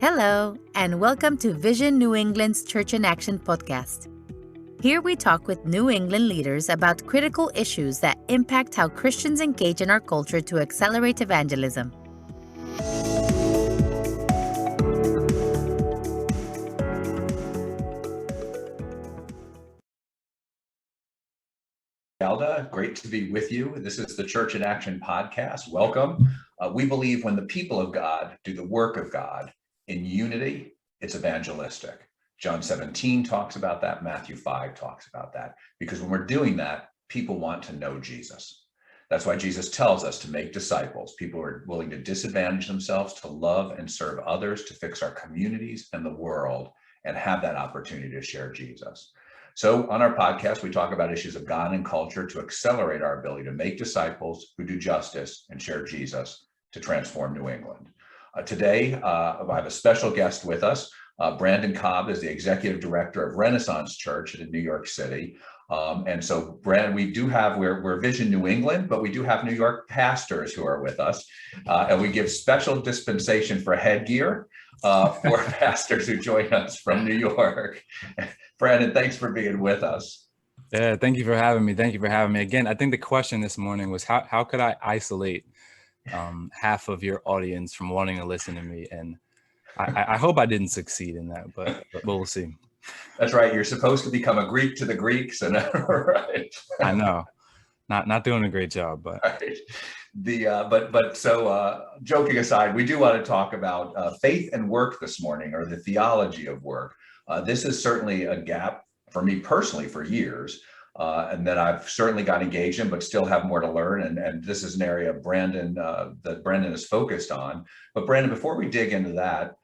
Hello, and welcome to Vision New England's Church in Action podcast. Here we talk with New England leaders about critical issues that impact how Christians engage in our culture to accelerate evangelism. Alda, great to be with you. This is the Church in Action podcast. Welcome. We believe when the people of God do the work of God in unity, it's evangelistic. John 17 talks about that. Matthew 5 talks about that. Because when we're doing that, people want to know Jesus. That's why Jesus tells us to make disciples. People are willing to disadvantage themselves, to love and serve others, to fix our communities and the world, and have that opportunity to share Jesus. So on our podcast, we talk about issues of God and culture to accelerate our ability to make disciples who do justice and share Jesus to transform New England. Today, I have a special guest with us. Brandon Cobb is the executive director of Renaissance Church in New York City. And so, Brandon, we're Vision New England, but we do have New York pastors who are with us. And we give special dispensation for headgear for pastors who join us from New York. Brandon, thanks for being with us. Yeah, thank you for having me. Thank you for having me. Again, I think the question this morning was how could I isolate half of your audience from wanting to listen to me? And I hope I didn't succeed in that, but we'll see. That's right. You're supposed to become a Greek to the Greeks, and right. I know, not doing a great job, but right. So joking aside, we do want to talk about faith and work this morning, or the theology of work. This is certainly a gap for me personally for years, and that I've certainly got engaged in, but still have more to learn. And this is an area that Brandon is focused on. But Brandon, before we dig into that,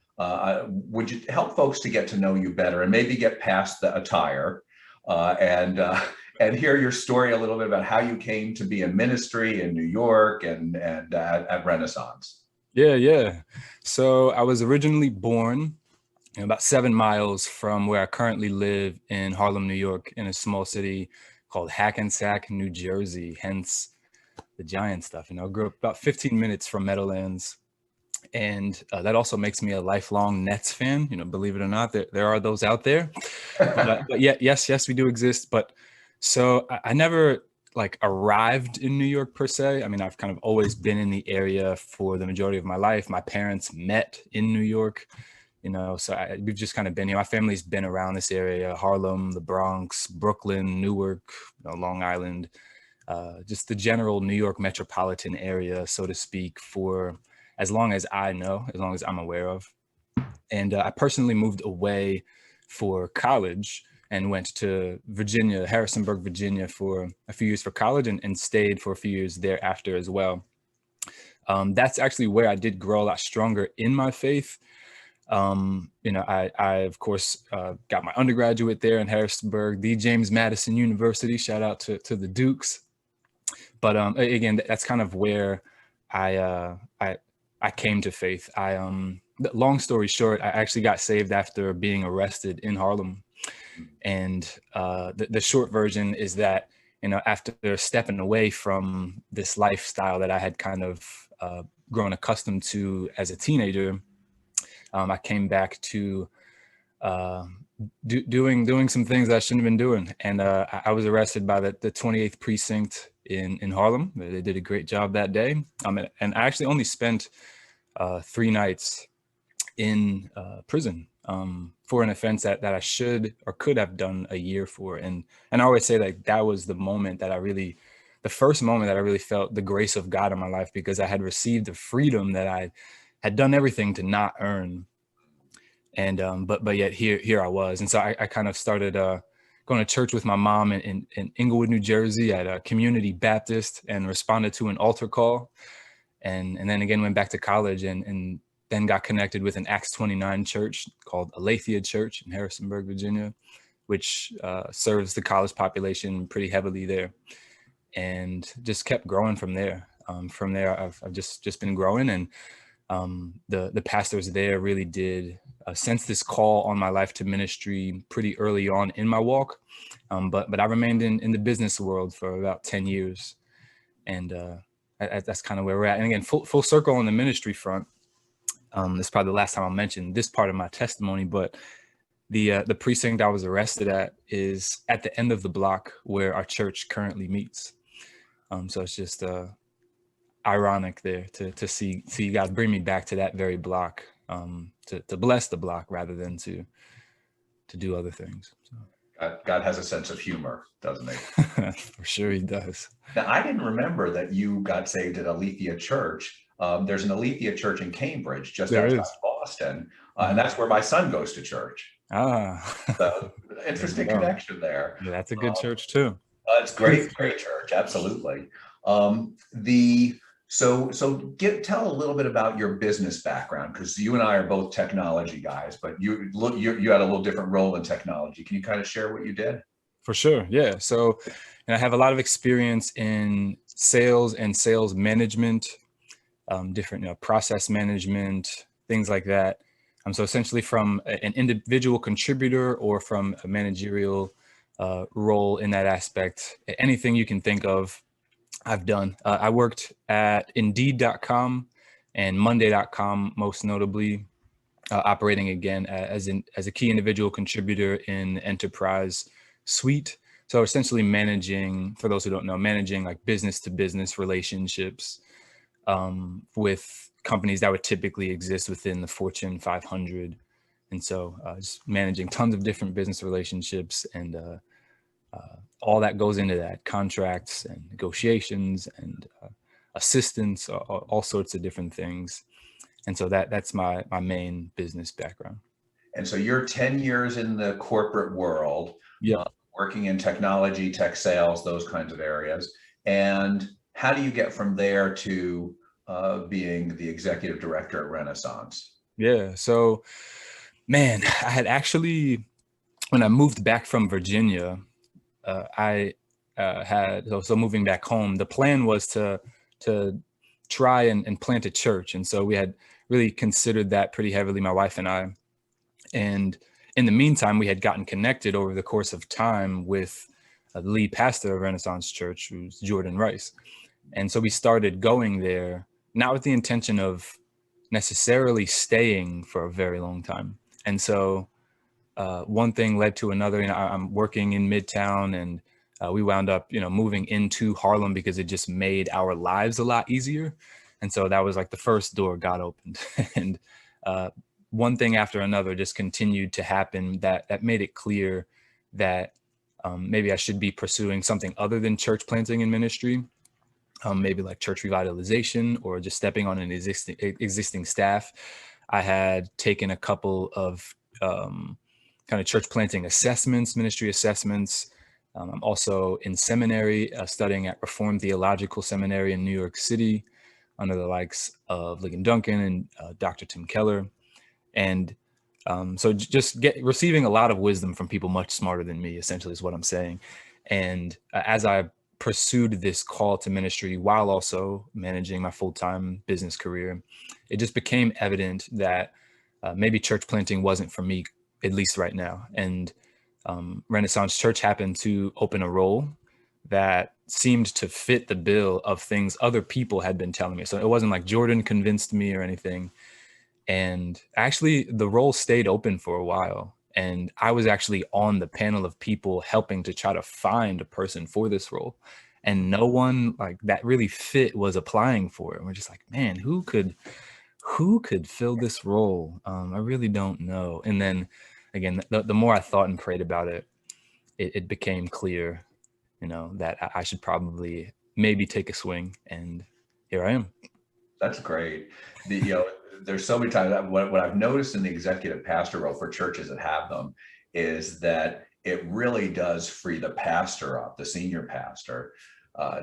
would you help folks to get to know you better and maybe get past the attire and hear your story a little bit about how you came to be in ministry in New York and at Renaissance? Yeah. So I was originally born about 7 miles from where I currently live in Harlem, New York, in a small city called Hackensack, New Jersey, hence the Giant stuff. I grew up about 15 minutes from Meadowlands. And that also makes me a lifelong Nets fan. Believe it or not, there are those out there. But yes, we do exist. But so I never arrived in New York per se. I mean, I've kind of always been in the area for the majority of my life. My parents met in New York, so we've just kind of been here. My family's been around this area: Harlem, the Bronx, Brooklyn, Newark, Long Island, just the general New York metropolitan area, so to speak, for as long as I know, as long as I'm aware of. And I personally moved away for college and went to Virginia, Harrisonburg, Virginia, for a few years for college, and stayed for a few years thereafter as well. That's actually where I did grow a lot stronger in my faith. I of course got my undergraduate there in Harrisonburg, the James Madison University. Shout out to the Dukes. But again, that's kind of where I came to faith. Long story short, I actually got saved after being arrested in Harlem. And the short version is that, after stepping away from this lifestyle that I had kind of grown accustomed to as a teenager, I came back to doing some things that I shouldn't have been doing. And I was arrested by the 28th precinct in Harlem. They did a great job that day. And I actually only spent 3 nights in prison for an offense that I should or could have done a year for. And I always say that was the moment that the first moment that I really felt the grace of God in my life, because I had received the freedom that I had done everything to not earn. And but yet here I was. And so I kind of started going to church with my mom in Inglewood, New Jersey, at a Community Baptist, and responded to an altar call. And then again went back to college and then got connected with an Acts 29 church called Aletheia Church in Harrisonburg, Virginia, which serves the college population pretty heavily there, and just kept growing from there. From there, I've just been growing, and the pastors there really did sense this call on my life to ministry pretty early on in my walk. But I remained in the business world for about 10 years. And that's kind of where we're at. And again, full circle on the ministry front. This is probably the last time I'll mention this part of my testimony, but the precinct I was arrested at is at the end of the block where our church currently meets. So it's just ironic there to see you guys bring me back to that very block, to bless the block rather than to do other things. So. God has a sense of humor, doesn't he? For sure he does. Now, I didn't remember that you got saved at Aletheia Church. There's an Aletheia Church in Cambridge, just outside Boston, and that's where my son goes to church. So interesting connection there. Yeah, that's a good church too. It's great church, absolutely. Tell a little bit about your business background, because you and I are both technology guys, but you had a little different role in technology. Can you kind of share what you did? For sure, yeah. So, and I have a lot of experience in sales and sales management, different process management, things like that. So essentially, from an individual contributor or from a managerial role in that aspect, anything you can think of, I've done. I worked at Indeed.com and Monday.com, most notably, operating again as a key individual contributor in Enterprise Suite. So essentially managing, for those who don't know, managing like business to business relationships with companies that would typically exist within the Fortune 500. And so just managing tons of different business relationships and all that goes into that, contracts and negotiations and assistance, all sorts of different things. And so that's my main business background. And so you're 10 years in the corporate world, working in technology, tech sales, those kinds of areas. And how do you get from there to being the executive director at Renaissance? Yeah, so man, I had actually, when I moved back from Virginia, I had moving back home, the plan was to try and plant a church. And so we had really considered that pretty heavily, my wife and I. And in the meantime, we had gotten connected over the course of time with the lead pastor of Renaissance Church, who's Jordan Rice. And so we started going there, not with the intention of necessarily staying for a very long time. And so one thing led to another. I'm working in Midtown, and we wound up, moving into Harlem because it just made our lives a lot easier. And so that was like the first door God opened. And one thing after another just continued to happen that made it clear that maybe I should be pursuing something other than church planting and ministry, maybe like church revitalization or just stepping on an existing staff. I had taken a couple of kind of church planting assessments, ministry assessments. I'm also in seminary, studying at Reformed Theological Seminary in New York City under the likes of Ligon Duncan and Dr. Tim Keller. And so just receiving a lot of wisdom from people much smarter than me, essentially, is what I'm saying. And as I pursued this call to ministry while also managing my full-time business career, it just became evident that maybe church planting wasn't for me, at least right now. And Renaissance Church happened to open a role that seemed to fit the bill of things other people had been telling me. So it wasn't like Jordan convinced me or anything. And actually, the role stayed open for a while. And I was actually on the panel of people helping to try to find a person for this role. And no one like that really fit was applying for it. And we're just like, man, who could fill this role? I really don't know. And then again, the more I thought and prayed about it, it became clear, that I should probably maybe take a swing. And here I am. That's great. There's so many times what I've noticed in the executive pastor role for churches that have them is that it really does free the pastor up, the senior pastor,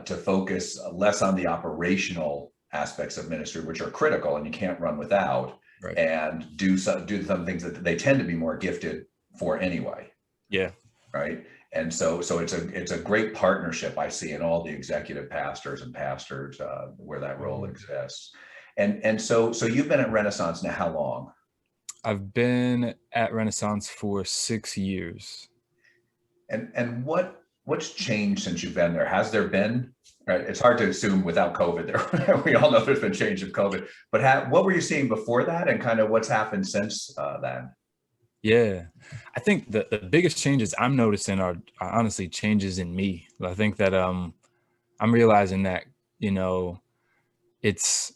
to focus less on the operational aspects of ministry, which are critical and you can't run without, right, and do some things that they tend to be more gifted for anyway. Yeah. Right. And so it's a great partnership I see in all the executive pastors and pastors where that role exists. And so you've been at Renaissance now how long? I've been at Renaissance for 6 years. And what what's changed since you've been there? Has there been, right? It's hard to assume without COVID there. We all know there's been change of COVID, but what were you seeing before that and kind of what's happened since then? Yeah, I think the biggest changes I'm noticing are honestly changes in me. I think that I'm realizing that, you know, it's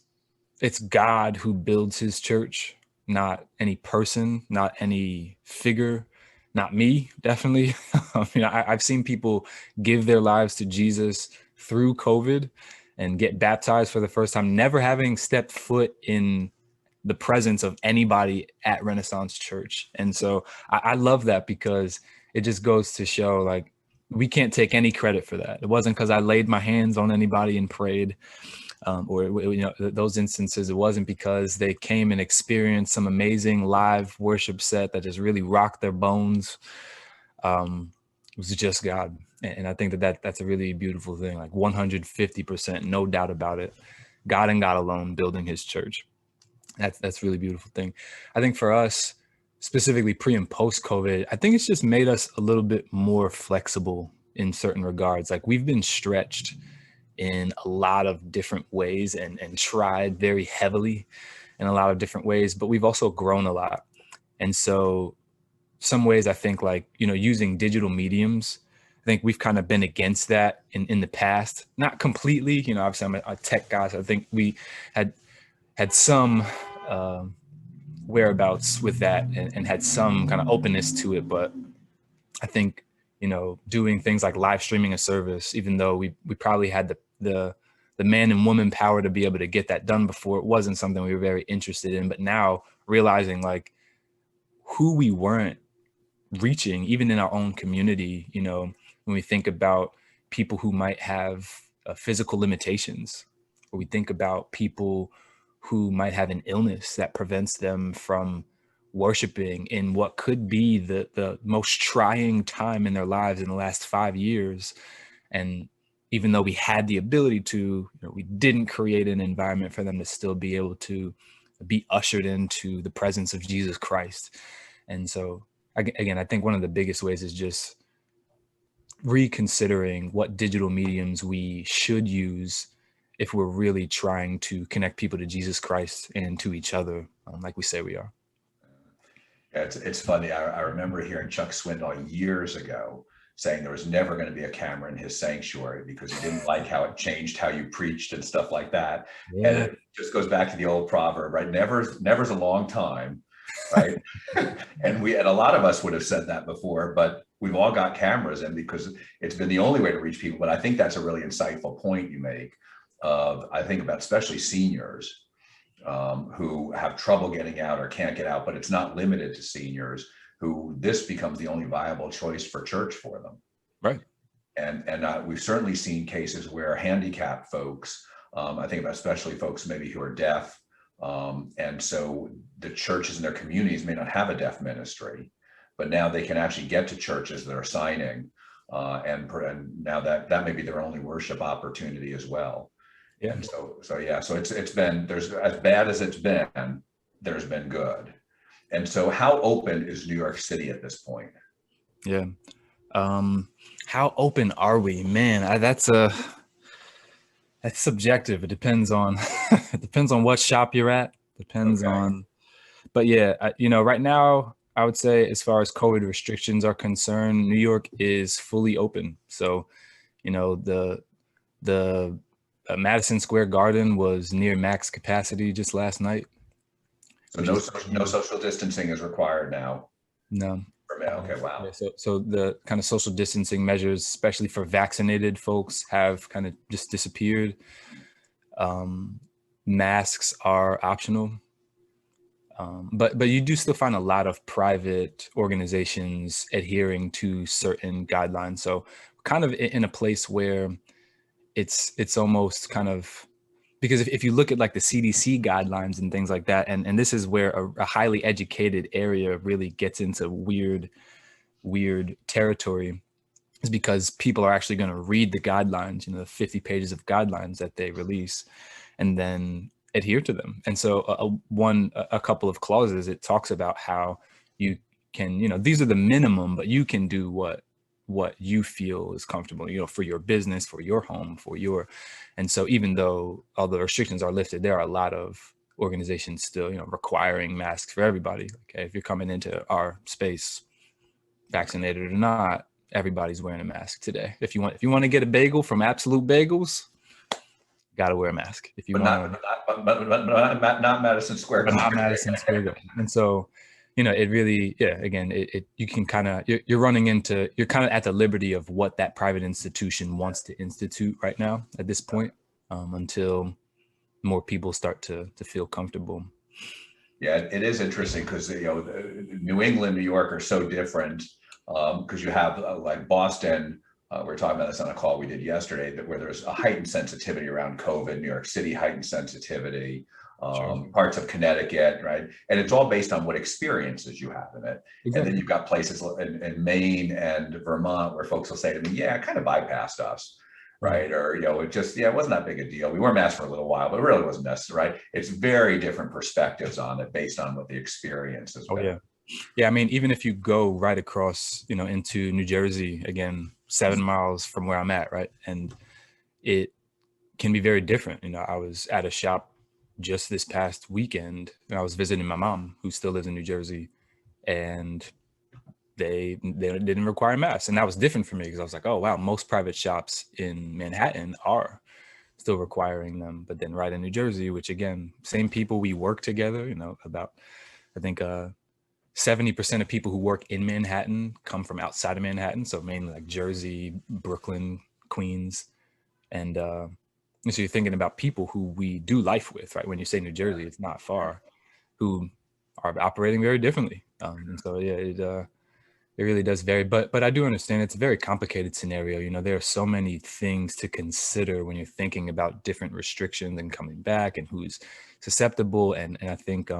it's God who builds his church, not any person, not any figure, not me, definitely. I've seen people give their lives to Jesus through COVID and get baptized for the first time, never having stepped foot in the presence of anybody at Renaissance Church. And so I love that because it just goes to show, like, we can't take any credit for that. It wasn't because I laid my hands on anybody and prayed, or those instances. It wasn't because they came and experienced some amazing live worship set that just really rocked their bones. It was just God. And I think that's a really beautiful thing, like 150%, no doubt about it. God and God alone building his church. That's really beautiful thing. I think for us, specifically pre and post COVID, I think it's just made us a little bit more flexible in certain regards. Like, we've been stretched in a lot of different ways and tried very heavily in a lot of different ways, but we've also grown a lot. And so some ways I think, like, using digital mediums, I think we've kind of been against that in the past, not completely, obviously I'm a tech guy. So I think we had some whereabouts with that and had some kind of openness to it. But I think, doing things like live streaming a service, even though we probably had the man and woman power to be able to get that done before, it wasn't something we were very interested in. But now realizing, like, who we weren't reaching, even in our own community, when we think about people who might have physical limitations, or we think about people who might have an illness that prevents them from worshiping in what could be the most trying time in their lives in the last 5 years. And even though we had the ability to, we didn't create an environment for them to still be able to be ushered into the presence of Jesus Christ. And so, again, I think one of the biggest ways is just reconsidering what digital mediums we should use if we're really trying to connect people to Jesus Christ and to each other, like we say we are. Yeah, it's funny. I remember hearing Chuck Swindoll years ago saying there was never going to be a camera in his sanctuary because he didn't like how it changed how you preached and stuff like that. Yeah. And it just goes back to the old proverb, right? Never's a long time, right? and a lot of us would have said that before, but we've all got cameras in because it's been the only way to reach people. But I think that's a really insightful point you make. I think about especially seniors who have trouble getting out or can't get out, but it's not limited to seniors who this becomes the only viable choice for church for them. Right. And we've certainly seen cases where handicapped folks, I think about especially folks maybe who are deaf, and so the churches in their communities may not have a deaf ministry, but now they can actually get to churches that are signing, and now that may be their only worship opportunity as well. Yeah. And so it's been, there's, as bad as it's been, there's been good. And so how open is New York City at this point? Yeah. How open are we, man? That's subjective. It depends on, what shop you're at, on, but yeah, right now I would say as far as COVID restrictions are concerned, New York is fully open. So, the Madison Square Garden was near max capacity just last night. So no social distancing is required now. No. Okay, wow. Yeah, so the kind of social distancing measures, especially for vaccinated folks, have kind of just disappeared. Masks are optional. But you do still find a lot of private organizations adhering to certain guidelines. So kind of in a place where it's almost kind of, because if you look at like the CDC guidelines and things like that, and this is where a highly educated area really gets into weird territory, is because people are actually going to read the guidelines, the 50 pages of guidelines that they release, and then adhere to them. And so a couple of clauses, it talks about how you can, these are the minimum, but you can do what what you feel is comfortable, for your business, for your home, and so even though all the restrictions are lifted, there are a lot of organizations still, requiring masks for everybody. Okay, if you're coming into our space, vaccinated or not, everybody's wearing a mask today. If you want to get a bagel from Absolute Bagels, got to wear a mask. If you want to, not Madison Square but not Garden. Madison Square Garden. And so, it really, again, you can kind of, you're kind of at the liberty of what that private institution wants to institute right now at this point, until more people start to feel comfortable. Yeah, it is interesting because New England, New York are so different, because you have like Boston. We were talking about this on a call we did yesterday, where there's a heightened sensitivity around COVID. New York City, heightened sensitivity. Sure. Parts of Connecticut, right? And it's all based on what experiences you have in it. Exactly. And then you've got places in Maine and Vermont where folks will say to me, yeah, it kind of bypassed us, right? Or, it wasn't that big a deal. We wore masks for a little while, but it really wasn't necessary, right? It's very different perspectives on it based on what the experience has been. Yeah. Yeah, I mean, even if you go right across, into New Jersey, again, 7 miles from where I'm at, right? And it can be very different. I was at a shop just this past weekend, and I was visiting my mom, who still lives in New Jersey, and they didn't require masks. And that was different for me because I was like, oh, wow, most private shops in Manhattan are still requiring them. But then right in New Jersey, which again, same people, we work together, about, I think, 70% of people who work in Manhattan come from outside of Manhattan. So mainly like Jersey, Brooklyn, Queens. And so you're thinking about people who we do life with, right? When you say New Jersey, it's not far, who are operating very differently. And so, yeah, it really does vary. But I do understand it's a very complicated scenario. There are so many things to consider when you're thinking about different restrictions and coming back and who's susceptible. And I think,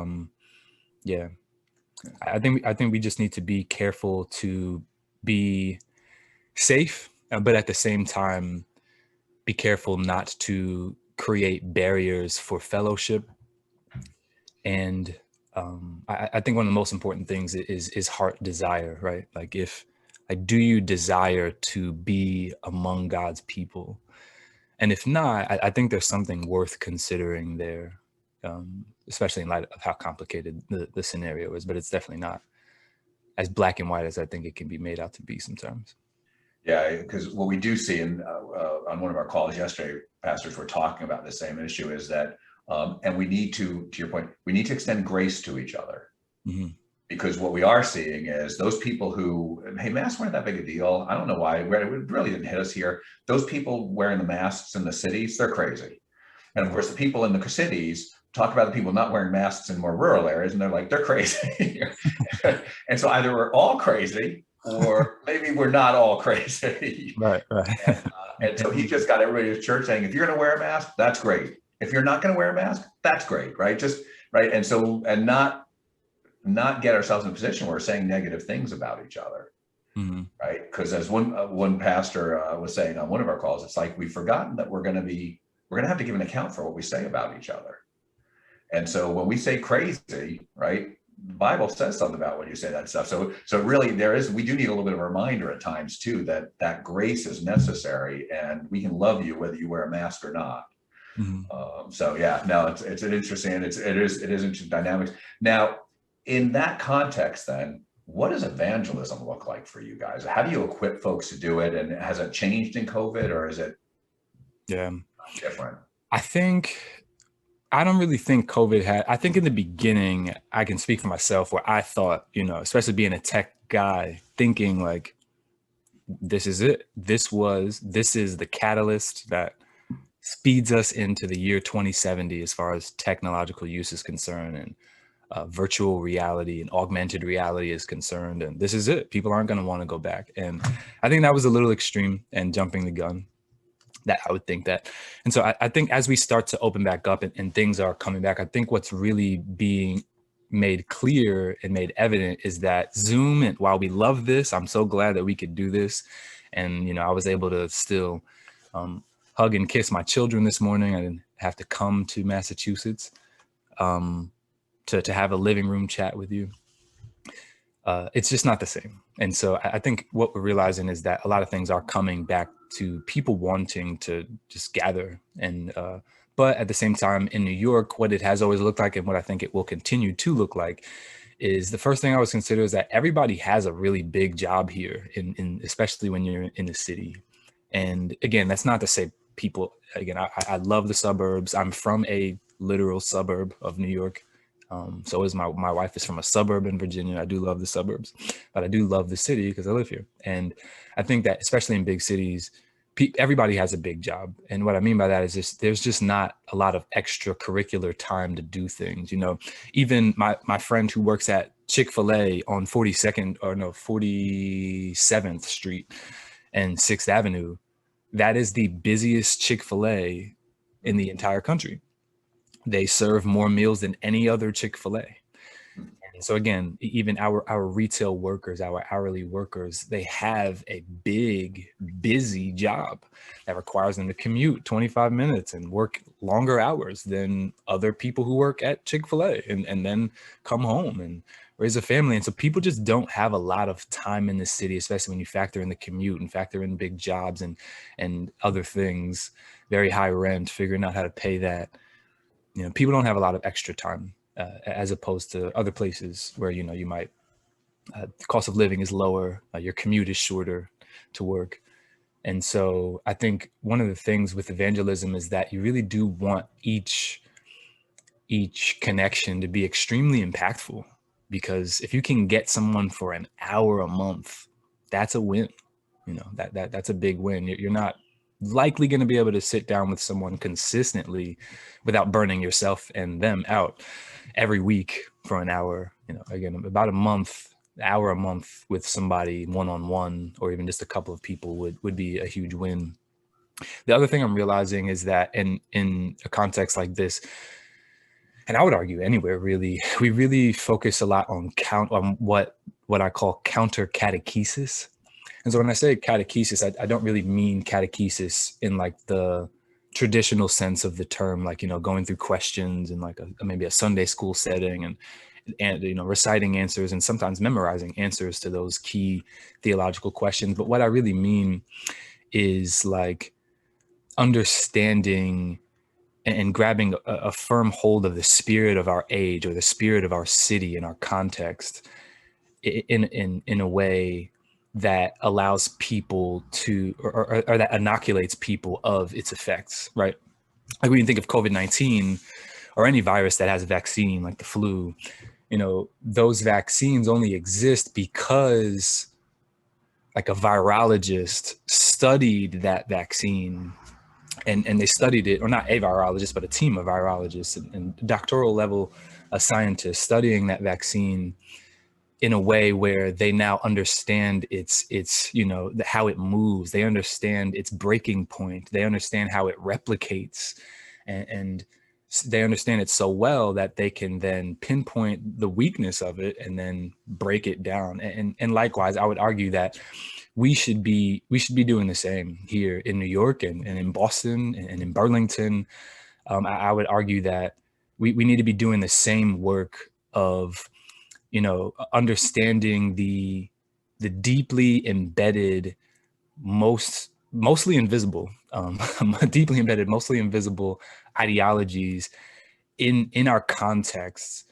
yeah, I think we just need to be careful to be safe, but at the same time, be careful not to create barriers for fellowship. And I think one of the most important things is heart desire, right? Like do you desire to be among God's people? And if not, I think there's something worth considering there, especially in light of how complicated the scenario is, but it's definitely not as black and white as I think it can be made out to be sometimes. Yeah, because what we do see on one of our calls yesterday, pastors were talking about the same issue, is that, and we need to your point, we need to extend grace to each other. Mm-hmm. Because what we are seeing is those people who, hey, masks weren't that big a deal. I don't know why, it really didn't hit us here. Those people wearing the masks in the cities, they're crazy. And of course, the people in the cities talk about the people not wearing masks in more rural areas, and they're like, they're crazy. And so either we're all crazy, or maybe we're not all crazy. Right. And so he just got everybody at church saying, if you're going to wear a mask, that's great. If you're not going to wear a mask, that's great, right? Just right. And so, and not get ourselves in a position where we're saying negative things about each other, mm-hmm. right? Because as one pastor was saying on one of our calls, it's like we've forgotten that we're going to have to give an account for what we say about each other. And so when we say crazy, right, the Bible says something about when you say that stuff. So really we do need a little bit of a reminder at times too, that grace is necessary, and we can love you whether you wear a mask or not. Mm-hmm. So yeah, no, it's an interesting, and it is interesting dynamics. Now, in that context, then, what does evangelism look like for you guys? How do you equip folks to do it? And has it changed in COVID, or is it different? I don't really think COVID I think in the beginning, I can speak for myself, where I thought, especially being a tech guy, thinking like, this is it. This is the catalyst that speeds us into the year 2070 as far as technological use is concerned, and virtual reality and augmented reality is concerned. And this is it. People aren't going to want to go back. And I think that was a little extreme and jumping the gun. That I would think that. And so I think as we start to open back up and things are coming back, I think what's really being made clear and made evident is that Zoom, and while we love this, I'm so glad that we could do this. And, I was able to still hug and kiss my children this morning. I didn't have to come to Massachusetts to have a living room chat with you. it's just not the same. And so I think what we're realizing is that a lot of things are coming back to people wanting to just gather. And but at the same time, in New York, what it has always looked like, and what I think it will continue to look like, is the first thing I always consider is that everybody has a really big job here, in especially when you're in the city. And again, that's not to say people. Again, I love the suburbs. I'm from a literal suburb of New York. So is my wife is from a suburb in Virginia. I do love the suburbs, but I do love the city because I live here. And I think that especially in big cities, everybody has a big job. And what I mean by that is there's just not a lot of extracurricular time to do things. You know, even my friend who works at Chick-fil-A on 47th Street and 6th Avenue, that is the busiest Chick-fil-A in the entire country. They serve more meals than any other Chick-fil-A. And so again, even our retail workers, our hourly workers, they have a big, busy job that requires them to commute 25 minutes and work longer hours than other people who work at Chick-fil-A and then come home and raise a family. And so people just don't have a lot of time in the city, especially when you factor in the commute and factor in big jobs and other things, very high rent, figuring out how to pay that. You know, people don't have a lot of extra time as opposed to other places where, you know, you might, the cost of living is lower, your commute is shorter to work. And so I think one of the things with evangelism is that you really do want each connection to be extremely impactful, because if you can get someone for an hour a month, that's a win. You know, that's a big win. You're not likely going to be able to sit down with someone consistently without burning yourself and them out every week for an hour. You know, again, about hour a month with somebody one-on-one, or even just a couple of people would be a huge win. The other thing I'm realizing is that in a context like this, and I would argue anywhere really, we really focus a lot on what I call counter catechesis. And so when I say catechesis, I don't really mean catechesis in like the traditional sense of the term, like, you know, going through questions and like maybe a Sunday school setting and, you know, reciting answers and sometimes memorizing answers to those key theological questions. But what I really mean is like understanding and grabbing a firm hold of the spirit of our age or the spirit of our city and our context in a way that allows people to, or that inoculates people of its effects, right? Like when you think of COVID-19 or any virus that has a vaccine, like the flu, you know, those vaccines only exist because like a virologist studied that vaccine and they studied it, or not a virologist, but a team of virologists and doctoral level scientists studying that vaccine in a way where they now understand its you know, how it moves. They understand its breaking point. They understand how it replicates, and they understand it so well that they can then pinpoint the weakness of it and then break it down. And likewise, I would argue that we should be doing the same here in New York and in Boston and in Burlington. I would argue that we need to be doing the same work of, you know, understanding the deeply embedded, mostly invisible, deeply embedded, mostly invisible ideologies in our contexts,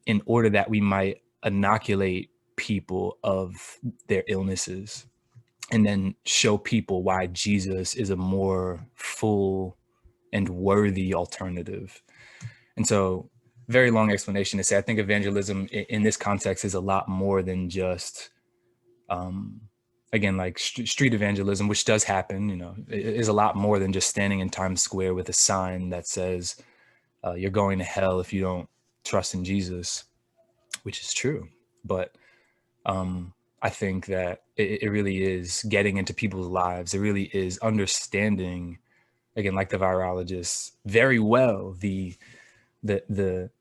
in order that we might inoculate people of their illnesses, and then show people why Jesus is a more full and worthy alternative. And so, very long explanation to say, I think evangelism in this context is a lot more than just, again, like street evangelism, which does happen, you know, is a lot more than just standing in Times Square with a sign that says, you're going to hell if you don't trust in Jesus, which is true. But I think that it really is getting into people's lives. It really is understanding, again, like the virologists, very well the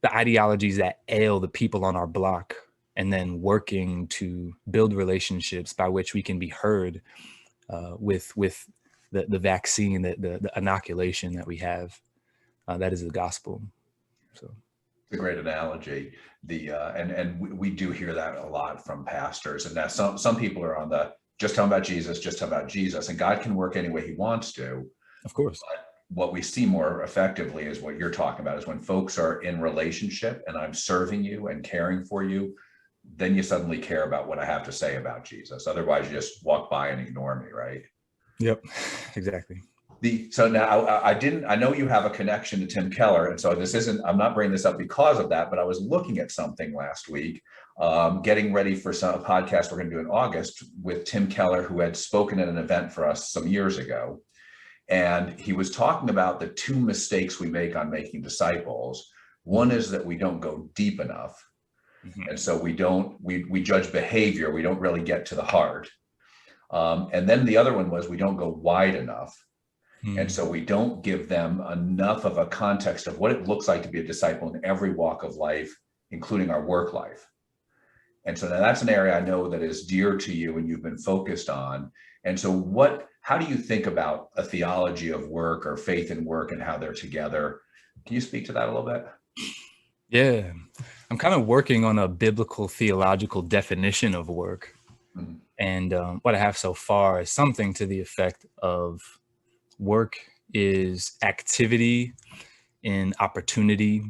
ideologies that ail the people on our block, and then working to build relationships by which we can be heard with the vaccine, the inoculation that we have. That is the gospel. So. It's a great analogy. We do hear that a lot from pastors, and that some people are on the just tell them about Jesus, just tell them about Jesus, and God can work any way He wants to. Of course. But what we see more effectively is what you're talking about, is when folks are in relationship and I'm serving you and caring for you, then you suddenly care about what I have to say about Jesus. Otherwise, you just walk by and ignore me, right? Yep, exactly. So now I know you have a connection to Tim Keller. And so I'm not bringing this up because of that, but I was looking at something last week, getting ready for a podcast we're going to do in August with Tim Keller, who had spoken at an event for us some years ago. And he was talking about the two mistakes we make on making disciples. One is that we don't go deep enough. Mm-hmm. And so we judge behavior. We don't really get to the heart. And then the other one was we don't go wide enough. And so we don't give them enough of a context of what it looks like to be a disciple in every walk of life, including our work life. And so now that's an area I know that is dear to you and you've been focused on. And so how do you think about a theology of work or faith in work and how they're together? Can you speak to that a little bit? Yeah, I'm kind of working on a biblical theological definition of work. Mm-hmm. And what I have so far is something to the effect of work is activity and opportunity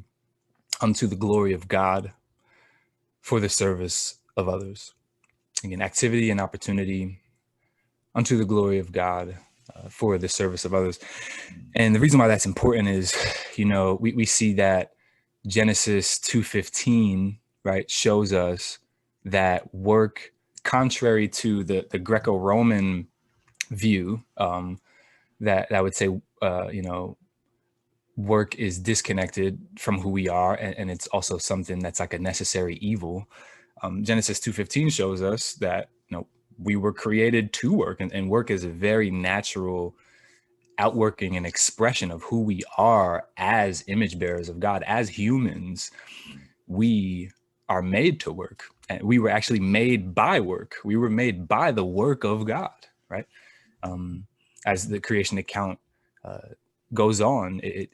unto the glory of God for the service of others. Again, activity and opportunity unto the glory of God for the service of others. And the reason why that's important is, we see that Genesis 2:15, right, shows us that work, contrary to the Greco-Roman view, that would say, work is disconnected from who we are, and it's also something that's like a necessary evil. Genesis 2:15 shows us that we were created to work, and work is a very natural outworking and expression of who we are as image bearers of God. As humans, we are made to work, and we were actually made by work. We were made by the work of God, right? As the creation account goes on, it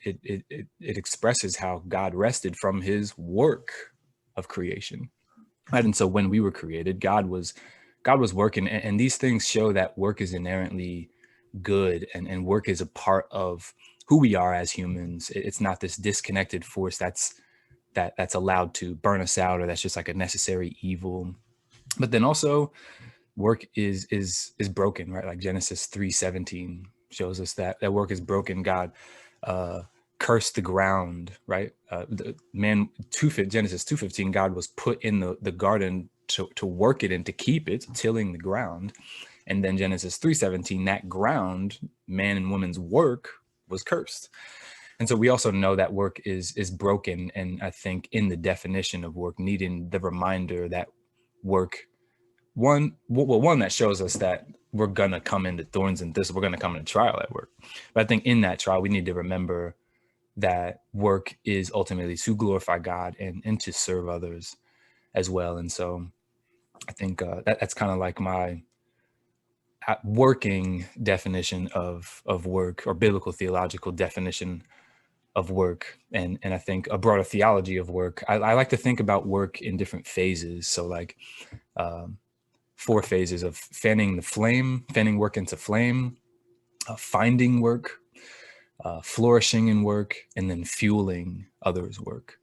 expresses how God rested from His work of creation, right? And so when we were created, God was working, and these things show that work is inherently good, and work is a part of who we are as humans. It's not this disconnected force that's allowed to burn us out, or that's just like a necessary evil. But then also, work is broken, right? Like Genesis 3:17 shows us that work is broken. God cursed the ground, right? Genesis 2:15, God was put in the garden to work it and to keep it, tilling the ground. And then Genesis 3:17, that ground, man and woman's work, was cursed. And so we also know that work is broken. And I think in the definition of work, needing the reminder that work, one that shows us that we're going to come into thorns and thistles, we're going to come into trial at work. But I think in that trial, we need to remember that work is ultimately to glorify God and to serve others as well. And so I think that's kind of like my working definition of work, or biblical theological definition of work. And I think a broader theology of work, I like to think about work in different phases. So like 4 phases of fanning work into flame, finding work, flourishing in work, and then fueling others' work.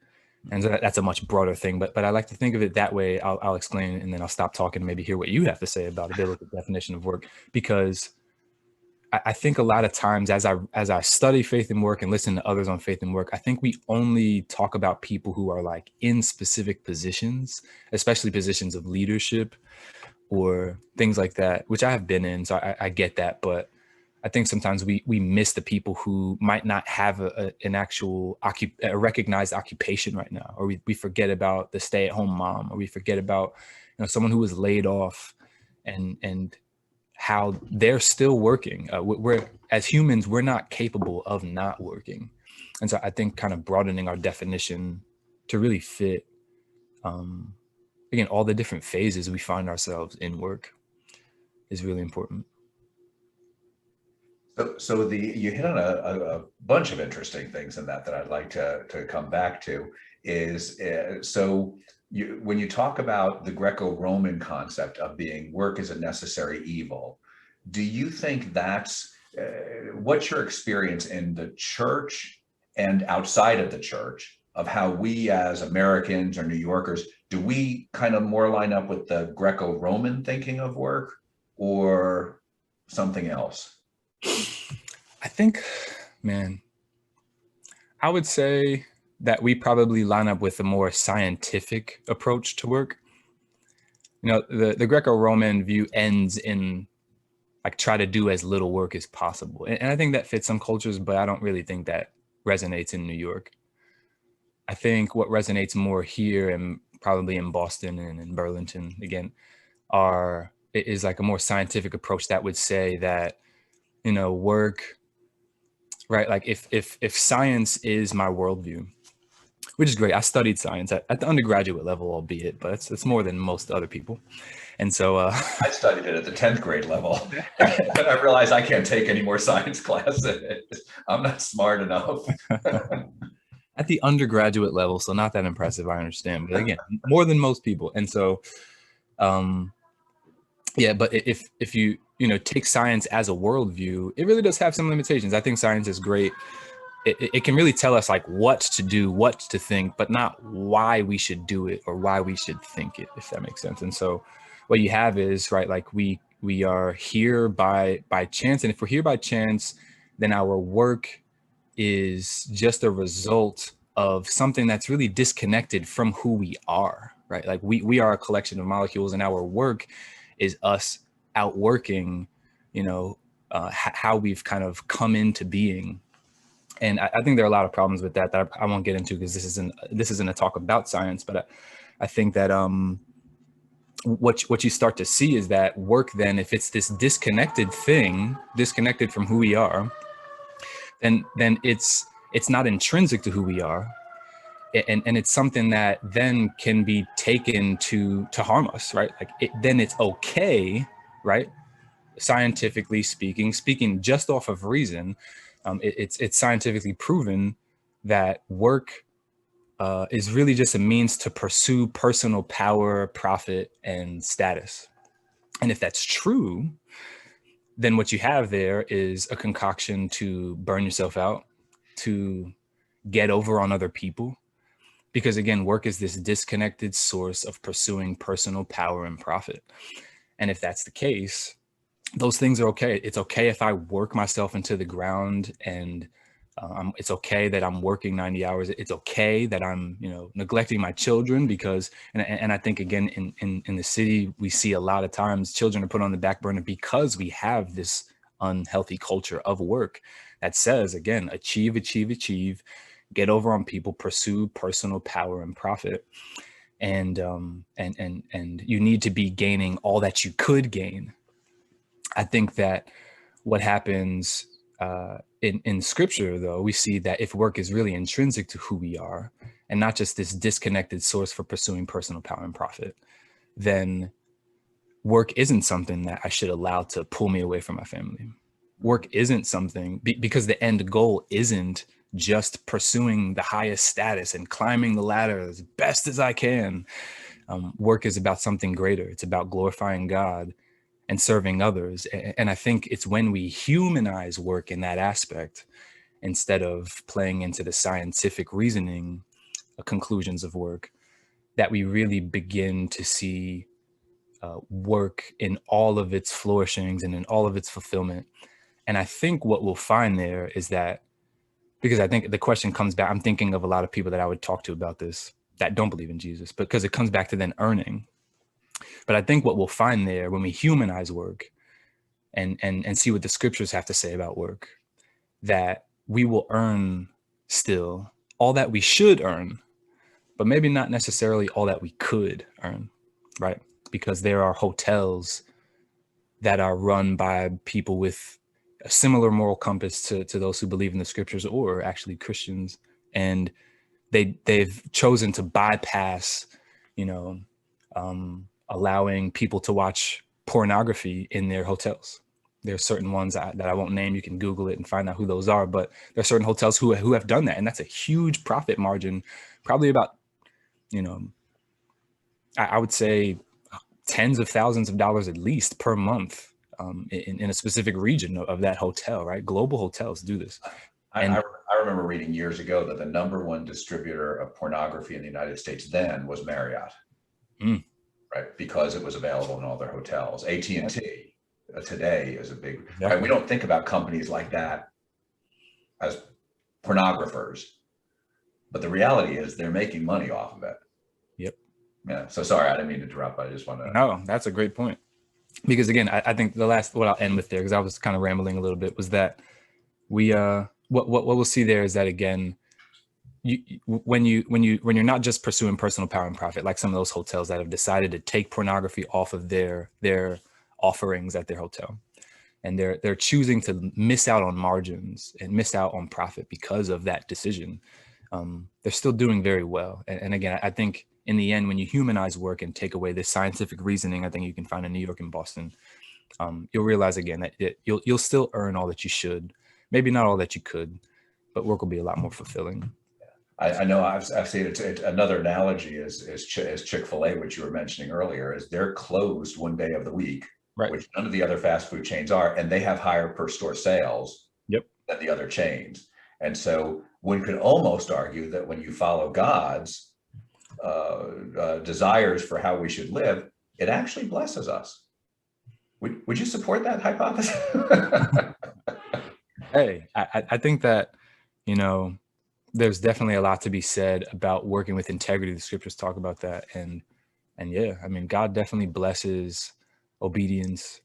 And so that's a much broader thing, but I like to think of it that way. I'll explain it, and then I'll stop talking and maybe hear what you have to say about a biblical definition of work, because I think a lot of times as I study faith and work and listen to others on faith and work, I think we only talk about people who are like in specific positions, especially positions of leadership or things like that, which I have been in. So I get that, but I think sometimes we miss the people who might not have an actual a recognized occupation right now, or we forget about the stay-at-home mom, or we forget about someone who was laid off, and how they're still working. We're as humans, we're not capable of not working, and so I think kind of broadening our definition to really fit again all the different phases we find ourselves in work is really important. So you hit on a bunch of interesting things in that I'd like to come back to is when you talk about the Greco-Roman concept of being work is a necessary evil, do you think that's what's your experience in the church and outside of the church of how we as Americans or New Yorkers, do we kind of more line up with the Greco-Roman thinking of work or something else? I think, man, I would say that we probably line up with a more scientific approach to work. The Greco-Roman view ends in like try to do as little work as possible. And I think that fits some cultures, but I don't really think that resonates in New York. I think what resonates more here and probably in Boston and in Burlington again is like a more scientific approach that would say that, work, right? Like if science is my worldview, which is great. I studied science at the undergraduate level, albeit, but it's more than most other people. And so I studied it at the 10th grade level. And I realized I can't take any more science classes. I'm not smart enough. at the undergraduate level, so not that impressive, I understand. But again, more than most people. And so yeah, but if you take science as a worldview, it really does have some limitations. I think science is great. It can really tell us like what to do, what to think, but not why we should do it or why we should think it, if that makes sense. And so what you have is, right, like we are here by chance. And if we're here by chance, then our work is just a result of something that's really disconnected from who we are, right? Like we are a collection of molecules, and our work is us outworking, how we've kind of come into being. And I think there are a lot of problems with that I won't get into because this isn't a talk about science. But I think that what you start to see is that work then, if it's this disconnected thing, disconnected from who we are, then it's not intrinsic to who we are. And it's something that then can be taken to harm us, right? Like then it's okay, right? Scientifically speaking just off of reason, it's scientifically proven that work is really just a means to pursue personal power, profit, and status. And if that's true, then what you have there is a concoction to burn yourself out, to get over on other people. Because again, work is this disconnected source of pursuing personal power and profit. And if that's the case, those things are okay. It's okay if I work myself into the ground, and it's okay that I'm working 90 hours. It's okay that I'm, neglecting my children because, and I think again, in the city, we see a lot of times children are put on the back burner because we have this unhealthy culture of work that says, again, achieve, get over on people, pursue personal power and profit. And you need to be gaining all that you could gain. I think that what happens in scripture, though, we see that if work is really intrinsic to who we are and not just this disconnected source for pursuing personal power and profit, then work isn't something that I should allow to pull me away from my family. Work isn't something because the end goal isn't just pursuing the highest status and climbing the ladder as best as I can. Work is about something greater. It's about glorifying God and serving others. And I think it's when we humanize work in that aspect, instead of playing into the scientific reasoning conclusions of work, that we really begin to see work in all of its flourishings and in all of its fulfillment. And I think what we'll find there is that, because I think the question comes back, I'm thinking of a lot of people that I would talk to about this that don't believe in Jesus, because it comes back to then earning. But I think what we'll find there when we humanize work and see what the scriptures have to say about work, that we will earn still all that we should earn, but maybe not necessarily all that we could earn, right? Because there are hotels that are run by people with a similar moral compass to those who believe in the scriptures, or actually Christians, and they've chosen to bypass, allowing people to watch pornography in their hotels, There are certain ones that I won't name. You can Google it and find out who those are. But there are certain hotels who have done that, and that's a huge profit margin. Probably about, I would say tens of thousands of dollars at least per month in a specific region of that hotel. Right? Global hotels do this. I remember reading years ago that the number one distributor of pornography in the United States then was Marriott, right? Because it was available in all their hotels. AT&T today is a big, Exactly. right? We don't think about companies like that as pornographers, but the reality is they're making money off of it. Yep. Yeah. So sorry, I didn't mean to interrupt. I just want to. No, that's a great point. Because again, I think what I'll end with there, because I was kind of rambling a little bit, was that we what we'll see there is that, again, when you're not just pursuing personal power and profit, like some of those hotels that have decided to take pornography off of their offerings at their hotel, and they're choosing to miss out on margins and miss out on profit because of that decision, they're still doing very well. And again, I think in the end, when you humanize work and take away this scientific reasoning, I think you can find in New York and Boston, you'll realize again that you'll still earn all that you should, maybe not all that you could, but work will be a lot more fulfilling. I know I've seen it. Another analogy is Chick-fil-A, which you were mentioning earlier, is they're closed one day of the week, right, which none of the other fast food chains are, and they have higher per store sales than the other chains. And so one could almost argue that when you follow God's desires for how we should live, it actually blesses us. Would you support that hypothesis? Hey, I think that, there's definitely a lot to be said about working with integrity. The scriptures talk about that. And yeah, I mean, God definitely blesses obedience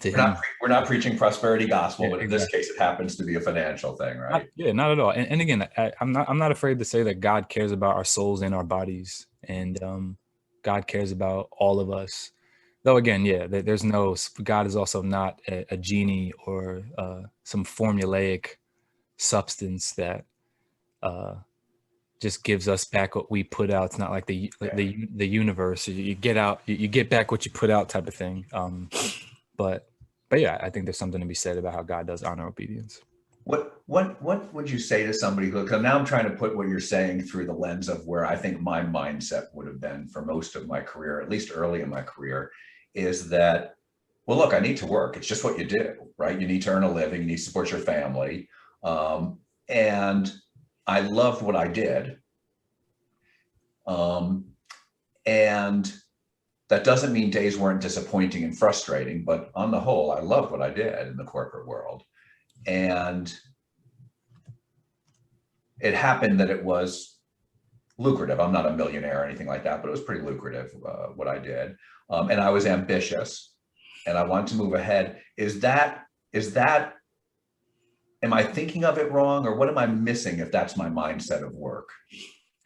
to him. We're not preaching prosperity gospel, but in this case, it happens to be a financial thing, right? Not at all. And again, I'm not afraid to say that God cares about our souls and our bodies, and God cares about all of us. Though again, God is also not a genie or some formulaic substance that just gives us back what we put out. It's not like the universe. You get back what you put out type of thing. But yeah, I think there's something to be said about how God does honor obedience. What would you say to somebody who, because now I'm trying to put what you're saying through the lens of where I think my mindset would have been for most of my career, at least early in my career, is that, well, look, I need to work. It's just what you do, right? You need to earn a living. You need to support your family. And I loved what I did. And that doesn't mean days weren't disappointing and frustrating, but on the whole, I loved what I did in the corporate world. And it happened that it was lucrative. I'm not a millionaire or anything like that, but it was pretty lucrative, what I did. And I was ambitious and I wanted to move ahead. Am I thinking of it wrong, or what am I missing if that's my mindset of work?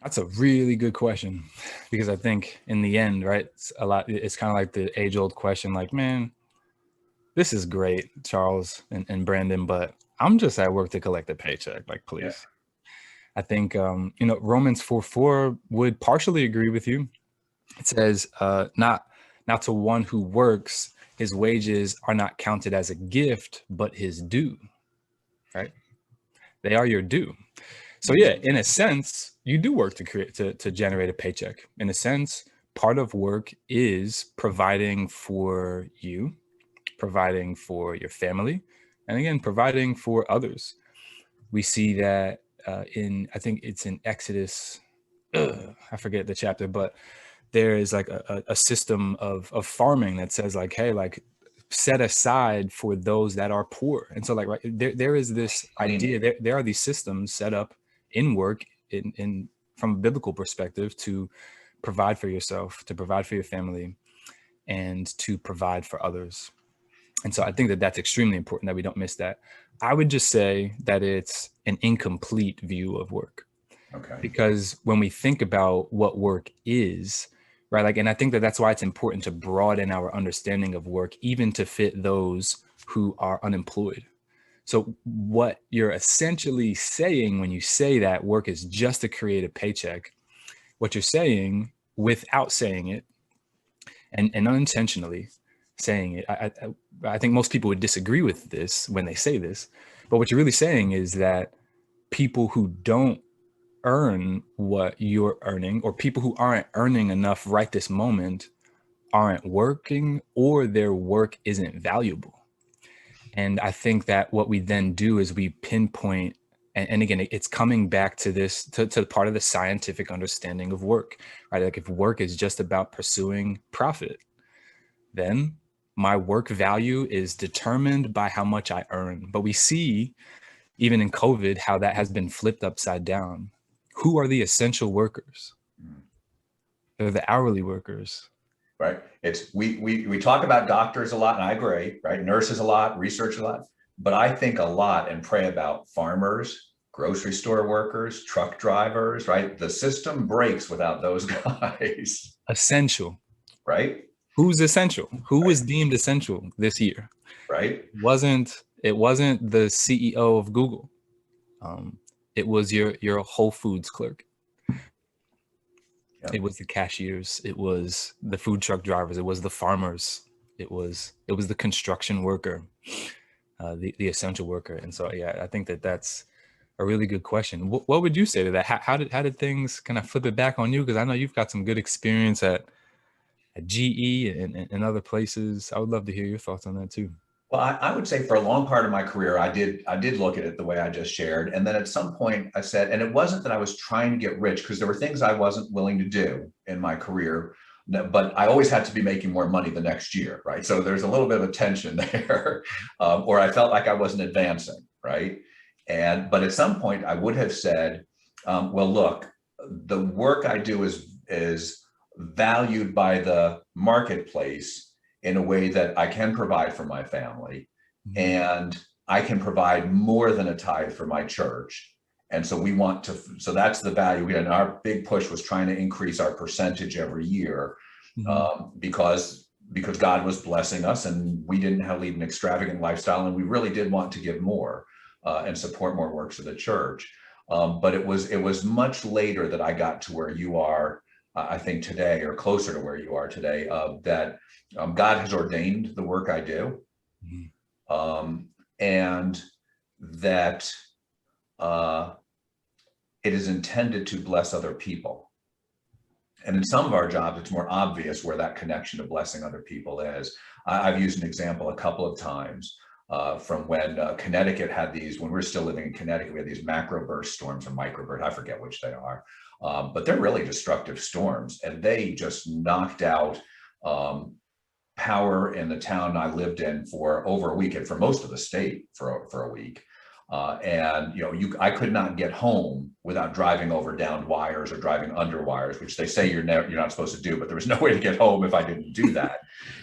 That's a really good question, because I think in the end, right, it's kind of like the age-old question, like, man, this is great, Charles and Brandon, but I'm just at work to collect a paycheck, like, please. Yeah. I think, Romans 4:4 would partially agree with you. It says, not to one who works, his wages are not counted as a gift, but his due, right? They are your due. So yeah, in a sense, you do work to generate a paycheck. In a sense, part of work is providing for you, providing for your family, and again, providing for others. We see that I think it's in Exodus, I forget the chapter, but there is like a system of farming that says like, hey, like set aside for those that are poor. And so like, right, there is this idea, there are these systems set up in work in from a biblical perspective to provide for yourself, to provide for your family, and to provide for others. And so I think that that's extremely important, that we don't miss that. I would just say that it's an incomplete view of work. Okay. Because when we think about what work is, right, like, and I think that that's why it's important to broaden our understanding of work, even to fit those who are unemployed. So what you're essentially saying when you say that work is just to create a paycheck, what you're saying without saying it, and unintentionally saying it. I think most people would disagree with this when they say this, but what you're really saying is that people who don't earn what you're earning, or people who aren't earning enough right this moment, aren't working, or their work isn't valuable. And I think that what we then do is we pinpoint, and again, it's coming back to this, to part of the scientific understanding of work, right? Like if work is just about pursuing profit, then my work value is determined by how much I earn. But we see, even in COVID, how that has been flipped upside down. Who are the essential workers? They're the hourly workers. Right. It's we talk about doctors a lot, and I agree, right? Nurses a lot, research a lot, but I think a lot and pray about farmers, grocery store workers, truck drivers, right? The system breaks without those guys. Essential. Right? Who's essential? Who was deemed essential this year? Right. It wasn't the CEO of Google. It was your Whole Foods clerk. It was the cashiers. It was the food truck drivers. It was the farmers. It was the construction worker, the essential worker. And so, yeah, I think that's a really good question. What would you say to that? How did things kind of flip it back on you? Because I know you've got some good experience at GE and other places. I would love to hear your thoughts on that too. Well, I would say for a long part of my career, I did look at it the way I just shared. And then at some point I said, and it wasn't that I was trying to get rich, because there were things I wasn't willing to do in my career, but I always had to be making more money the next year, right? So there's a little bit of a tension there, or I felt like I wasn't advancing, right? But at some point I would have said, well, look, the work I do is valued by the marketplace in a way that I can provide for my family, and I can provide more than a tithe for my church. And so so that's the value. And our big push was trying to increase our percentage every year, because God was blessing us, and we didn't have to lead an extravagant lifestyle, and we really did want to give more and support more works of the church. But it was much later that I got to where you are, I think today, or closer to where you are today, that God has ordained the work I do, and that it is intended to bless other people. And in some of our jobs, it's more obvious where that connection to blessing other people is. I've used an example a couple of times from when Connecticut had these, when we were still living in Connecticut, we had these macroburst storms or microburst, I forget which they are, but they're really destructive storms. And they just knocked out power in the town I lived in for over a week, and for most of the state for a week. And I could not get home without driving over downed wires or driving under wires, which they say you're not supposed to do, but there was no way to get home if I didn't do that.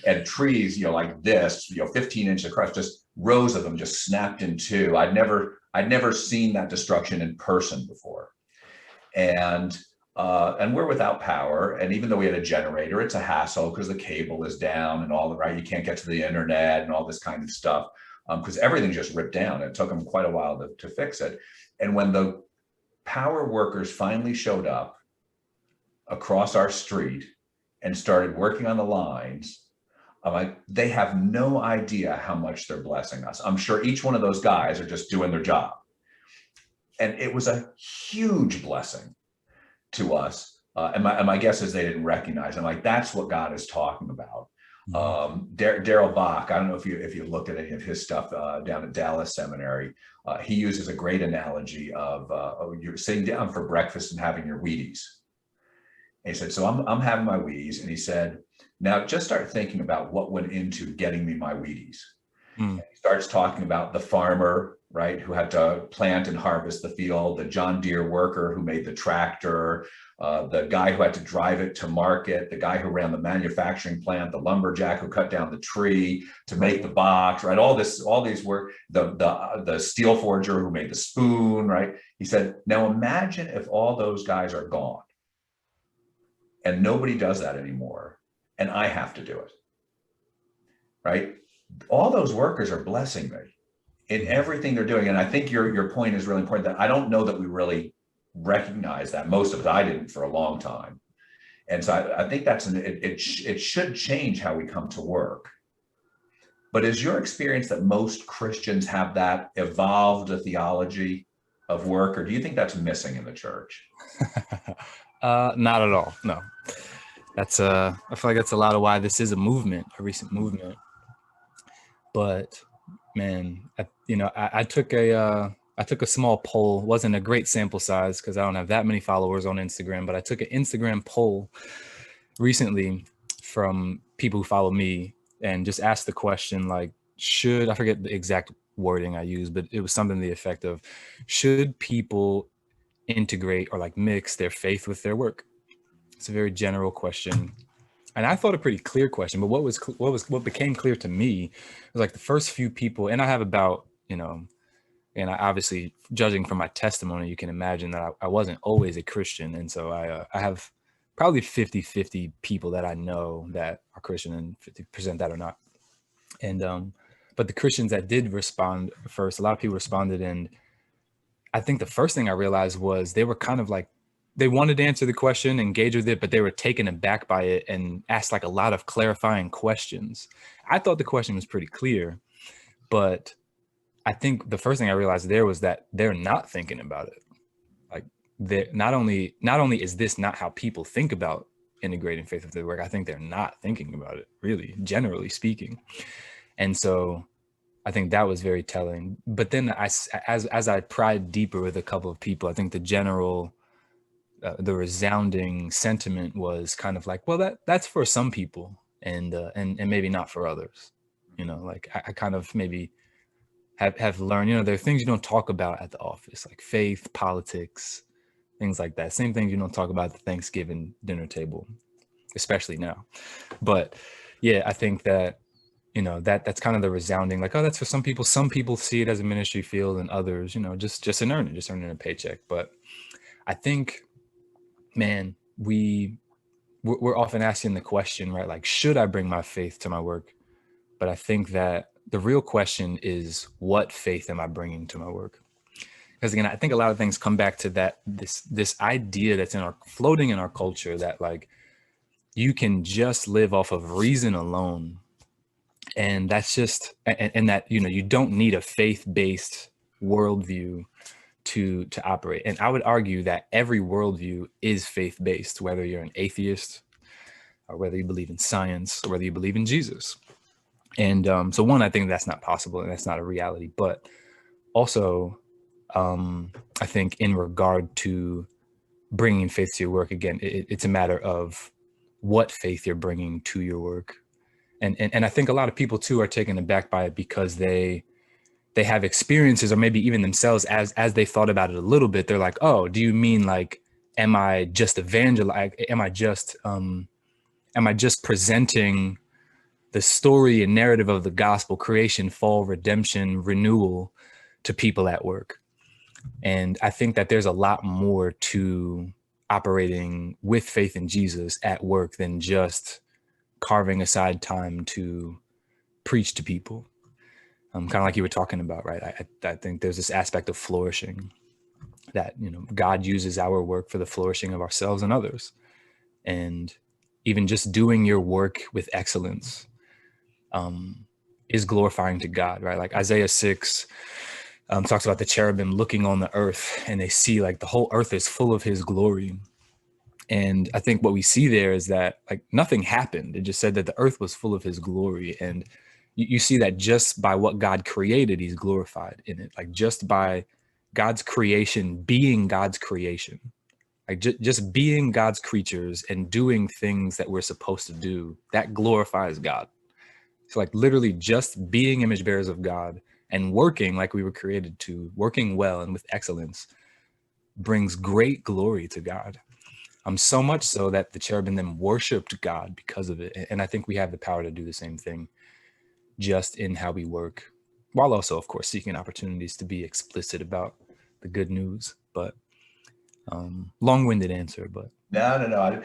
And trees, like this, 15 inches across, just rows of them just snapped in two. I'd never seen that destruction in person before. And we're without power. And even though we had a generator, it's a hassle because the cable is down and all the right, you can't get to the internet and all this kind of stuff, because everything just ripped down. It took them quite a while to fix it. And when the power workers finally showed up across our street and started working on the lines, I'm like, they have no idea how much they're blessing us. I'm sure each one of those guys are just doing their job. And it was a huge blessing to us. And my guess is they didn't recognize. I'm like, that's what God is talking about. Daryl Bach, I don't know if you looked at any of his stuff down at Dallas Seminary. He uses a great analogy of you're sitting down for breakfast and having your Wheaties. And he said, so I'm having my Wheaties. And he said, now just start thinking about what went into getting me my Wheaties. And he starts talking about the farmer, right, who had to plant and harvest the field, the John Deere worker who made the tractor, the guy who had to drive it to market, the guy who ran the manufacturing plant, the lumberjack who cut down the tree to make the box, right? All these were the steel forger who made the spoon, right? He said, now imagine if all those guys are gone and nobody does that anymore, and I have to do it, right? All those workers are blessing me in everything they're doing. And I think your point is really important, that I don't know that we really recognize that. Most of us, I didn't for a long time. And so I think it should change how we come to work. But is your experience that most Christians have that evolved theology of work, or do you think that's missing in the church? Not at all. No, that's I feel like that's a lot of why this is a movement, a recent movement. But man, I took a small poll. It wasn't a great sample size because I don't have that many followers on Instagram, but I took an Instagram poll recently from people who follow me and just asked the question, like, I forget the exact wording I used, but it was something to the effect of, should people integrate or like mix their faith with their work? It's a very general question. And I thought a pretty clear question, but what became clear to me was like the first few people, and I have about, and I obviously, judging from my testimony, you can imagine that I wasn't always a Christian. And so I have probably 50-50 people that I know that are Christian and 50% that are not. And but the Christians that did respond first, a lot of people responded. And I think the first thing I realized was they were kind of like, they wanted to answer the question, engage with it, but they were taken aback by it and asked like a lot of clarifying questions. I thought the question was pretty clear, but I think the first thing I realized there was that they're not thinking about it. Like, not only is this not how people think about integrating faith with their work, I think they're not thinking about it, really, generally speaking. And so I think that was very telling. But then as I pried deeper with a couple of people, I think the resounding sentiment was kind of like, well, that's for some people, and maybe not for others. Like I kind of maybe have learned, there are things you don't talk about at the office, like faith, politics, things like that. Same things you don't talk about at the Thanksgiving dinner table, especially now. But yeah, I think that, that's kind of the resounding, like, oh, that's for some people. Some people see it as a ministry field, and others, just earning a paycheck. But I think, man, we're often asking the question, right? Like, should I bring my faith to my work? But I think that the real question is, what faith am I bringing to my work? Because again, I think a lot of things come back to this idea that's floating in our culture, that like you can just live off of reason alone. And that's just, and that, you don't need a faith-based worldview to operate. And I would argue that every worldview is faith-based, whether you're an atheist or whether you believe in science or whether you believe in Jesus. And so one, I think that's not possible and that's not a reality. But also, I think in regard to bringing faith to your work, again, it's a matter of what faith you're bringing to your work. And I think a lot of people too are taken aback by it because they have experiences, or maybe even themselves, as they thought about it a little bit, they're like, oh, do you mean like, am I just am I just presenting the story and narrative of the gospel, creation, fall, redemption, renewal, to people at work? And I think that there's a lot more to operating with faith in Jesus at work than just carving aside time to preach to people. Kind of like you were talking about, right? I think there's this aspect of flourishing that, God uses our work for the flourishing of ourselves and others. And even just doing your work with excellence is glorifying to God, right? Like Isaiah 6 talks about the cherubim looking on the earth, and they see like the whole earth is full of his glory. And I think what we see there is that like nothing happened. It just said that the earth was full of his glory. And you see that just by what God created, he's glorified in it. Like just by God's creation being God's creation, like just being God's creatures and doing things that we're supposed to do, that glorifies God. So like literally just being image bearers of God and working like we were created to, working well and with excellence, brings great glory to God. So much so that the cherubim then worshiped God because of it. And I think we have the power to do the same thing just in how we work, while also, of course, seeking opportunities to be explicit about the good news. But long-winded answer, but No.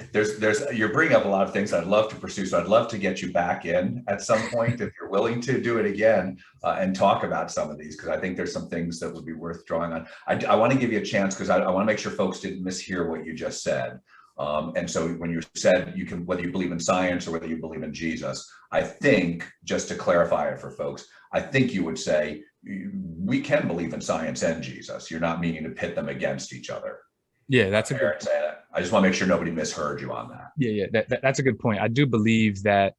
You're bringing up a lot of things I'd love to pursue. So I'd love to get you back in at some point if you're willing to do it again and talk about some of these, because I think there's some things that would be worth drawing on. I want to give you a chance because I want to make sure folks didn't mishear what you just said. And so when you said you can, whether you believe in science or whether you believe in Jesus, I think, just to clarify it for folks, I think you would say we can believe in science and Jesus. You're not meaning to pit them against each other. Yeah, that's a good. Say that. I just want to make sure nobody misheard you on that. Yeah, that's a good point. I do believe that,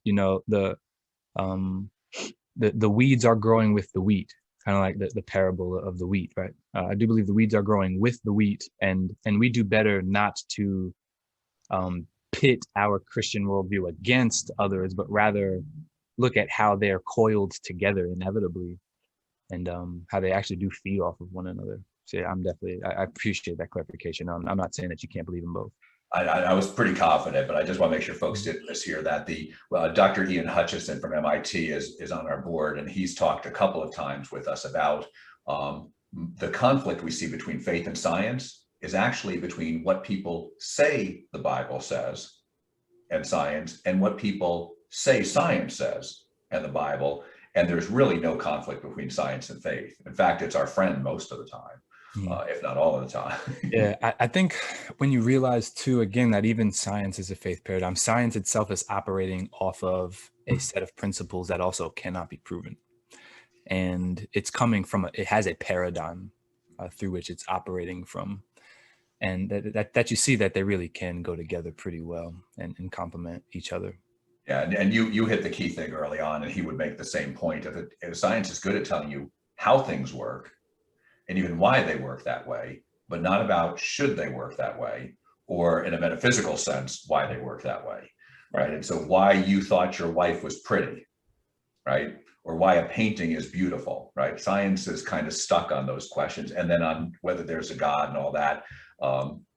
the weeds are growing with the wheat, kind of like the parable of the wheat, right? I do believe the weeds are growing with the wheat, and we do better not to pit our Christian worldview against others, but rather look at how they're coiled together inevitably, and how they actually do feed off of one another. So yeah, I appreciate that clarification. I'm not saying that you can't believe in both. I was pretty confident, but I just want to make sure folks didn't mishear that. Dr. Ian Hutchison from MIT is on our board, and he's talked a couple of times with us about the conflict we see between faith and science is actually between what people say the Bible says and science, and what people say science says and the Bible. And there's really no conflict between science and faith. In fact, it's our friend most of the time. If not all of the time. Yeah, I think when you realize too, again, that even science is a faith paradigm, science itself is operating off of a set of principles that also cannot be proven. And it's coming from, it has a paradigm through which it's operating from. And that you see that they really can go together pretty well and complement each other. Yeah, and you hit the key thing early on, and he would make the same point. If science is good at telling you how things work, and even why they work that way, but not about should they work that way, or in a metaphysical sense, why they work that way, right? And so why you thought your wife was pretty, right? Or why a painting is beautiful, right? Science is kind of stuck on those questions. And then on whether there's a God and all that,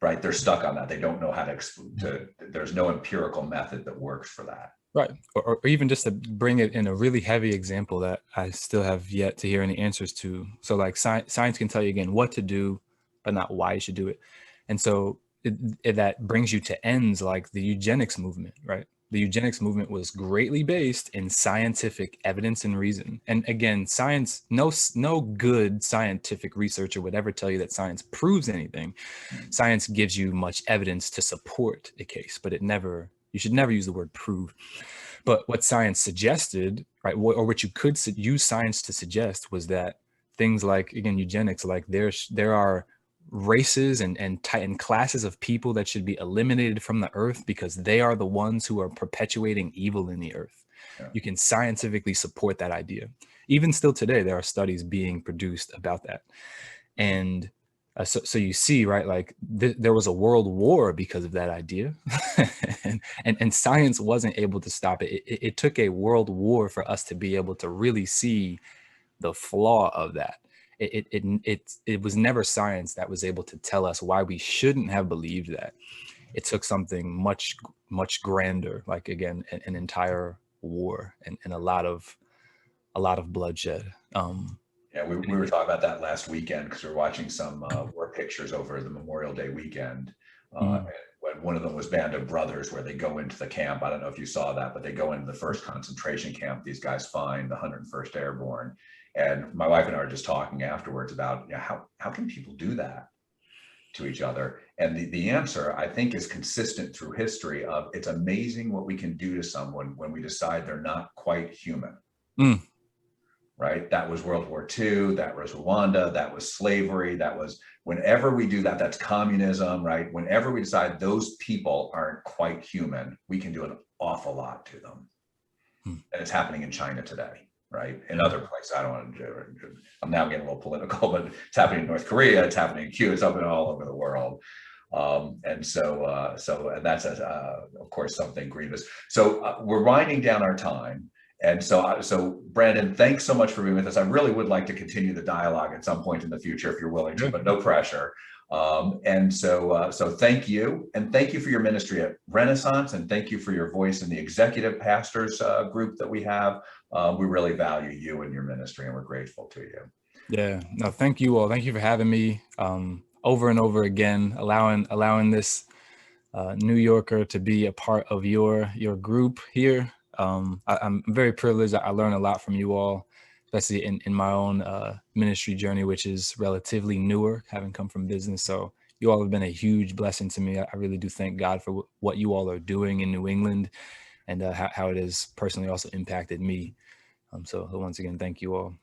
right? They're stuck on that. They don't know how there's no empirical method that works for that. Right. Or even just to bring it in a really heavy example that I still have yet to hear any answers to. So like science can tell you again what to do, but not why you should do it. And so that brings you to ends like the eugenics movement, right? The eugenics movement was greatly based in scientific evidence and reason. And again, science, no good scientific researcher would ever tell you that science proves anything. Science gives you much evidence to support a case, but you should never use the word prove. But what science suggested, right, or what you could use science to suggest was that things like, again, eugenics, like there are races and classes of people that should be eliminated from the earth because they are the ones who are perpetuating evil in the earth. Yeah. You can scientifically support that idea. Even still today, there are studies being produced about that. And so you see, right, like there was a world war because of that idea, and science wasn't able to stop it. It took a world war for us to be able to really see the flaw of that. It was never science that was able to tell us why we shouldn't have believed that. It took something much, much grander, like again, an entire war and a lot of bloodshed. Yeah, we were talking about that last weekend because we were watching some war pictures over the Memorial Day weekend. When one of them was Band of Brothers, where they go into the camp. I don't know if you saw that, but they go into the first concentration camp these guys find, the 101st Airborne. And my wife and I were just talking afterwards about how can people do that to each other? And the answer, I think, is consistent through history of it's amazing what we can do to someone when we decide they're not quite human. Right? That was World War II, that was Rwanda, that was slavery, that was whenever we do that, that's communism, right? Whenever we decide those people aren't quite human, we can do an awful lot to them. And it's happening in China today, right? In other places, I don't want to, I'm now getting a little political, but it's happening in North Korea, it's happening in Cuba, it's happening all over the world. And that's, of course, something grievous. So we're winding down our time. And so Brandon, thanks so much for being with us. I really would like to continue the dialogue at some point in the future if you're willing to, but no pressure. So thank you. And thank you for your ministry at Renaissance. And thank you for your voice in the executive pastors group that we have. We really value you and your ministry, and we're grateful to you. Yeah, no, thank you all. Thank you for having me over and over again, allowing this New Yorker to be a part of your group here. I'm very privileged. I learn a lot from you all, especially in my own ministry journey, which is relatively newer, having come from business. So You all have been a huge blessing to me. I really do thank God for what you all are doing in New England, and how it has personally also impacted me. So once again, thank you all.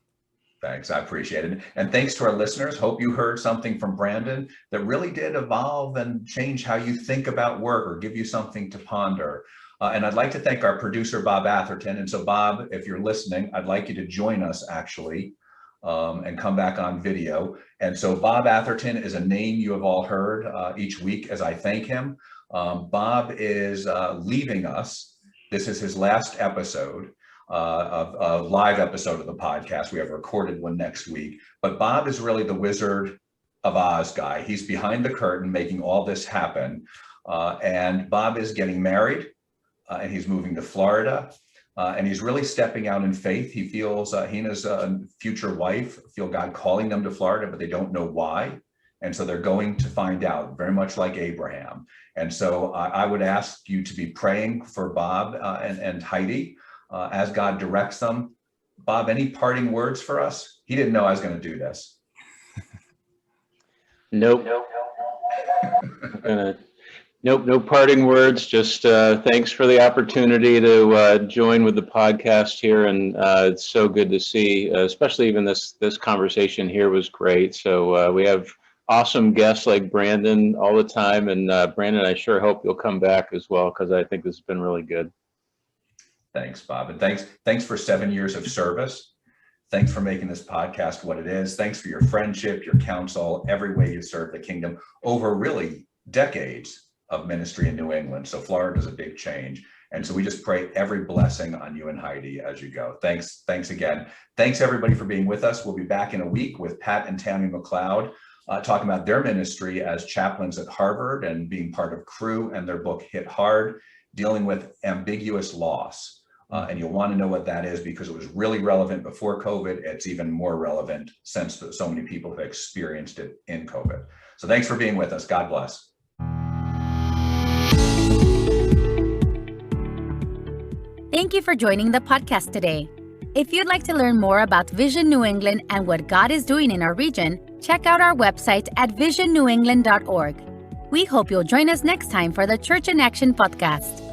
Thanks, I appreciate it. And thanks to our listeners. Hope you heard something from Brandon that really did evolve and change how you think about work or give you something to ponder. And I'd like to thank our producer, Bob Atherton. And so Bob, if you're listening, I'd like you to join us actually and come back on video. And so Bob Atherton is a name you have all heard each week as I thank him. Bob is leaving us. This is his last episode. Of a live episode of the podcast. We have a recorded one next week, but Bob is really the Wizard of Oz guy. He's behind the curtain making all this happen. And Bob is getting married and he's moving to Florida and he's really stepping out in faith. He feels he and his future wife feel God calling them to Florida, but they don't know why. And so they're going to find out, very much like Abraham. And so I would ask you to be praying for Bob and Heidi as God directs them. Bob, any parting words for us? He didn't know I was going to do this. Nope. Nope. No parting words. Just thanks for the opportunity to join with the podcast here, and it's so good to see. Especially even this conversation here was great. So we have awesome guests like Brandon all the time, and Brandon, I sure hope you'll come back as well because I think this has been really good. Thanks, Bob. And thanks for 7 years of service. Thanks for making this podcast what it is. Thanks for your friendship, your counsel, every way you serve the kingdom over really decades of ministry in New England. So Florida is a big change. And so we just pray every blessing on you and Heidi as you go. Thanks again. Thanks everybody for being with us. We'll be back in a week with Pat and Tammy McLeod talking about their ministry as chaplains at Harvard and being part of Cru and their book Hit Hard, dealing with ambiguous loss. And you'll want to know what that is because it was really relevant before COVID. It's even more relevant since so many people have experienced it in COVID. So thanks for being with us. God bless. Thank you for joining the podcast today. If you'd like to learn more about Vision New England and what God is doing in our region, check out our website at visionnewengland.org. We hope you'll join us next time for the Church in Action podcast.